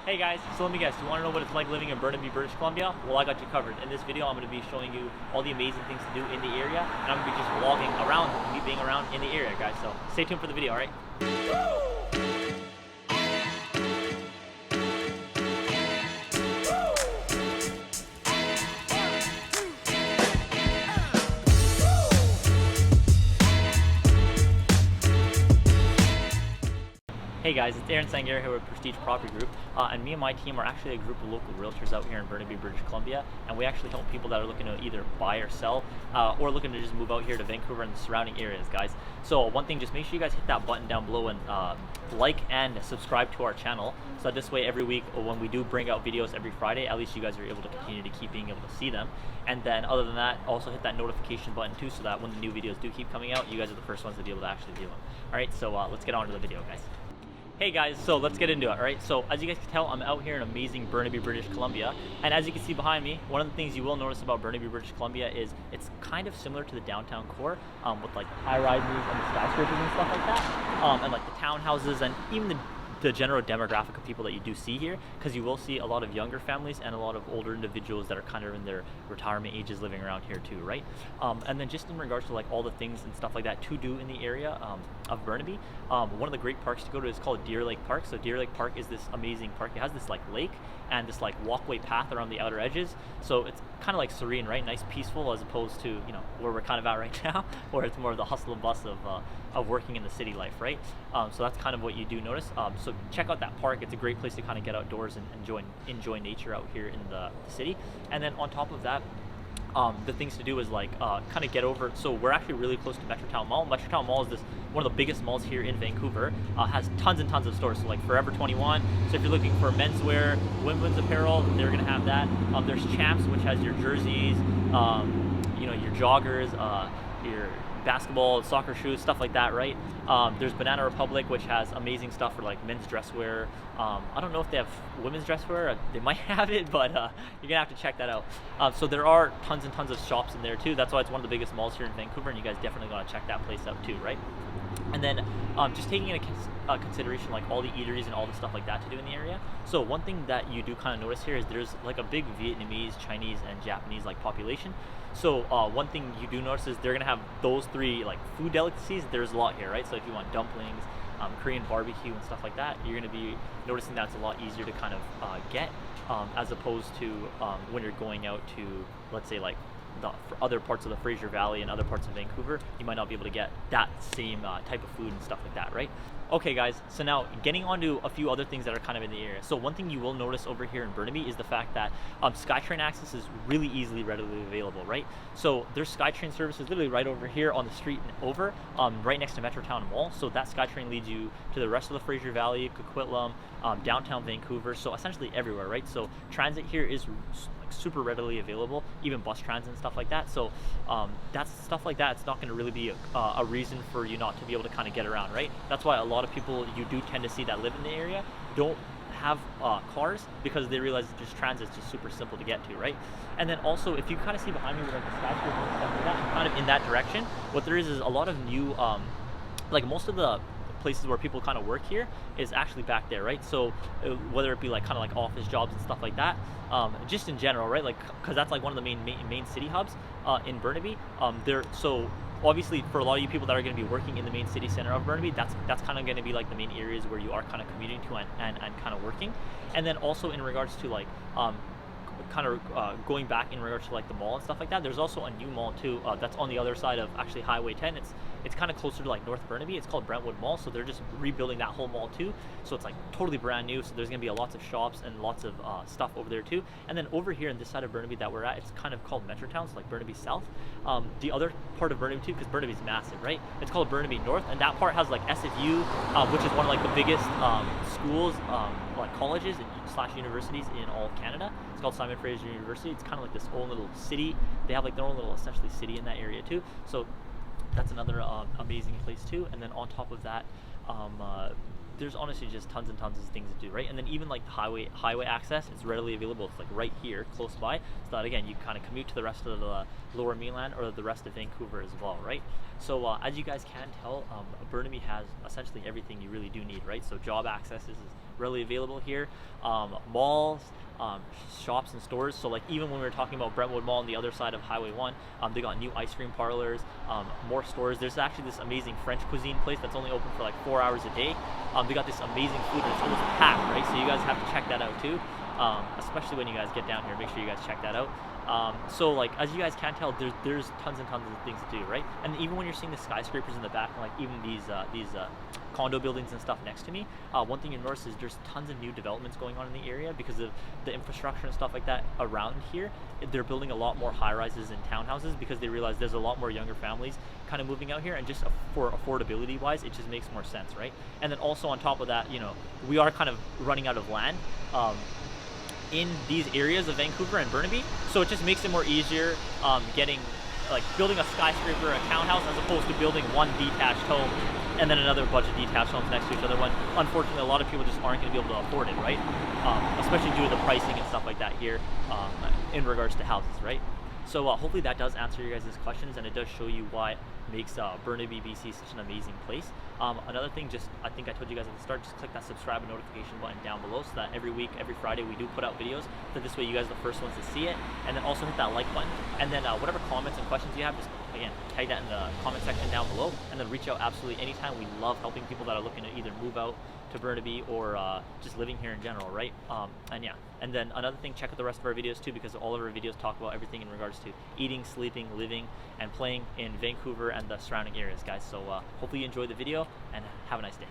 Hey guys, so let me guess, you want to know what it's like living in Burnaby, British Columbia? Well, I got you covered. In this video, I'm going to be showing you all the amazing things to do in the area, and I'm going to be just vlogging around, me being around in the area, guys. So stay tuned for the video, alright? Hey guys, it's Aaron Sangera here with Prestige Property Group, and me and my team are actually a group of local realtors out here in Burnaby, British Columbia, and we actually help people that are looking to either buy or sell, or looking to just move out here to Vancouver and the surrounding areas, guys. So one thing, just make sure you guys hit that button down below and like and subscribe to our channel, so that this way every week when we do bring out videos every Friday, at least you guys are able to continue to keep being able to see them. And then other than that, also hit that notification button too, so that when the new videos do keep coming out, you guys are the first ones to be able to actually view them. Alright, so let's get on to the video, guys. Hey guys, so let's get into it, alright? So as you guys can tell, I'm out here in amazing Burnaby, British Columbia, and as you can see behind me, one of the things you will notice about Burnaby, British Columbia is it's kind of similar to the downtown core, with like high-rises and the skyscrapers and stuff like that, and like the townhouses and even the general demographic of people that you do see here, because you will see a lot of younger families and a lot of older individuals that are kind of in their retirement ages living around here too, right? And then just in regards to like all the things and stuff like that to do in the area of Burnaby, one of the great parks to go to is called Deer Lake Park. So Deer Lake Park is this amazing park. It has this like lake and this like walkway path around the outer edges, so it's kind of like serene, right? Nice, peaceful, as opposed to, you know, where we're kind of at right now, where it's more of the hustle and bustle of working in the city life, right? So that's kind of what you do notice. So check out that park. It's a great place to kind of get outdoors and enjoy nature out here in the city. And then on top of that, the things to do is like kind of get over. So we're actually really close to Metrotown Mall. Metrotown Mall is this one of the biggest malls here in Vancouver. Has tons and tons of stores. So like Forever 21. So if you're looking for menswear, women's apparel, they're gonna have that. There's Champs, which has your jerseys, you know, your joggers, your basketball, soccer shoes, stuff like that, right? There's Banana Republic, which has amazing stuff for like men's dress wear. I don't know if they have women's dress wear. They might have it, but you're gonna have to check that out. So there are tons and tons of shops in there too. That's why it's one of the biggest malls here in Vancouver, and you guys definitely gotta check that place out too, right? And then just taking into consideration like all the eateries and all the stuff like that to do in the area. So one thing that you do kind of notice here is there's like a big Vietnamese, Chinese, and Japanese like population. So one thing you do notice is they're gonna have those three like food delicacies. There's a lot here, right? So if you want dumplings, Korean barbecue and stuff like that, you're gonna be noticing that's a lot easier to kind of get, as opposed to when you're going out to, let's say, like for other parts of the Fraser Valley and other parts of Vancouver, you might not be able to get that same type of food and stuff like that, right? Okay guys, so now getting on to a few other things that are kind of in the area. So one thing you will notice over here in Burnaby is the fact that Skytrain access is really easily, readily available, right? So there's Skytrain services literally right over here on the street and over, right next to Metrotown Mall. So that Skytrain leads you to the rest of the Fraser Valley, Coquitlam, downtown Vancouver, so essentially everywhere, right? So transit here is super readily available, even bus transit and stuff like that. So that's stuff like that. It's not going to really be a reason for you not to be able to kind of get around, right? That's why a lot of people you do tend to see that live in the area don't have cars, because they realize that just transit is just super simple to get to, right? And then also, if you kind of see behind me with like the skyscraper and stuff like that, kind of in that direction, what there is a lot of new, like most of the places where people kind of work here is actually back there, right? So whether it be like kind of like office jobs and stuff like that, just in general, right? Like, because that's like one of the main city hubs in Burnaby. So obviously for a lot of you people that are going to be working in the main city center of Burnaby, that's kind of going to be like the main areas where you are kind of commuting to and kind of working. And then also in regards to like kind of going back in regards to like the mall and stuff like that, there's also a new mall too that's on the other side of actually Highway 10. It's kind of closer to like North Burnaby. It's called Brentwood Mall, so they're just rebuilding that whole mall too, so it's like totally brand new. So there's gonna be lots of shops and lots of stuff over there too. And then over here in this side of Burnaby that we're at, it's kind of called Metrotown, so like Burnaby South. The other part of Burnaby too, because Burnaby's massive, right? It's called Burnaby North, and that part has like SFU, which is one of like the biggest schools, like colleges / universities in all of Canada. It's called Simon Fraser University. It's kind of like this own little city. They have like their own little essentially city in that area too. So that's another amazing place too. And then on top of that, there's honestly just tons and tons of things to do, right? And then even like the highway access is readily available. It's like right here, close by, so that again you kind of commute to the rest of the Lower Mainland or the rest of Vancouver as well, right? So as you guys can tell, Burnaby has essentially everything you really do need, right? So job access is readily available here. Malls, shops and stores. So like even when we were talking about Brentwood Mall on the other side of Highway 1, they got new ice cream parlors, more stores. There's actually this amazing French cuisine place that's only open for like 4 hours a day. They got this amazing food and it's almost packed, right? So you guys have to check that out too, especially when you guys get down here. Make sure you guys check that out. So like as you guys can tell, there's tons and tons of things to do, right? And even when you're seeing the skyscrapers in the back, and like even these condo buildings and stuff next to me, one thing you notice is there's tons of new developments going on in the area because of the infrastructure and stuff like that around here. They're building a lot more high-rises and townhouses because they realize there's a lot more younger families kind of moving out here, and just for affordability wise, it just makes more sense, right? And then also on top of that, you know, we are kind of running out of land in these areas of Vancouver and Burnaby, so it just makes it more easier getting, like building a skyscraper, a townhouse, as opposed to building one detached home and then another bunch of detached homes next to each other, when unfortunately a lot of people just aren't going to be able to afford it, right? Especially due to the pricing and stuff like that here in regards to houses, right? So hopefully that does answer your guys' questions, and it does show you why it makes Burnaby BC such an amazing place. Another thing, just I think I told you guys at the start, just click that subscribe and notification button down below, so that every week, every Friday, we do put out videos, so this way you guys are the first ones to see it. And then also hit that like button, and then whatever comments and questions you have, just again tag that in the comment section down below, and then reach out absolutely anytime. We love helping people that are looking to either move out to Burnaby or just living here in general, right? And yeah, and then another thing, check out the rest of our videos too, because all of our videos talk about everything in regards to eating, sleeping, living, and playing in Vancouver and the surrounding areas, guys. So hopefully you enjoyed the video, and have a nice day.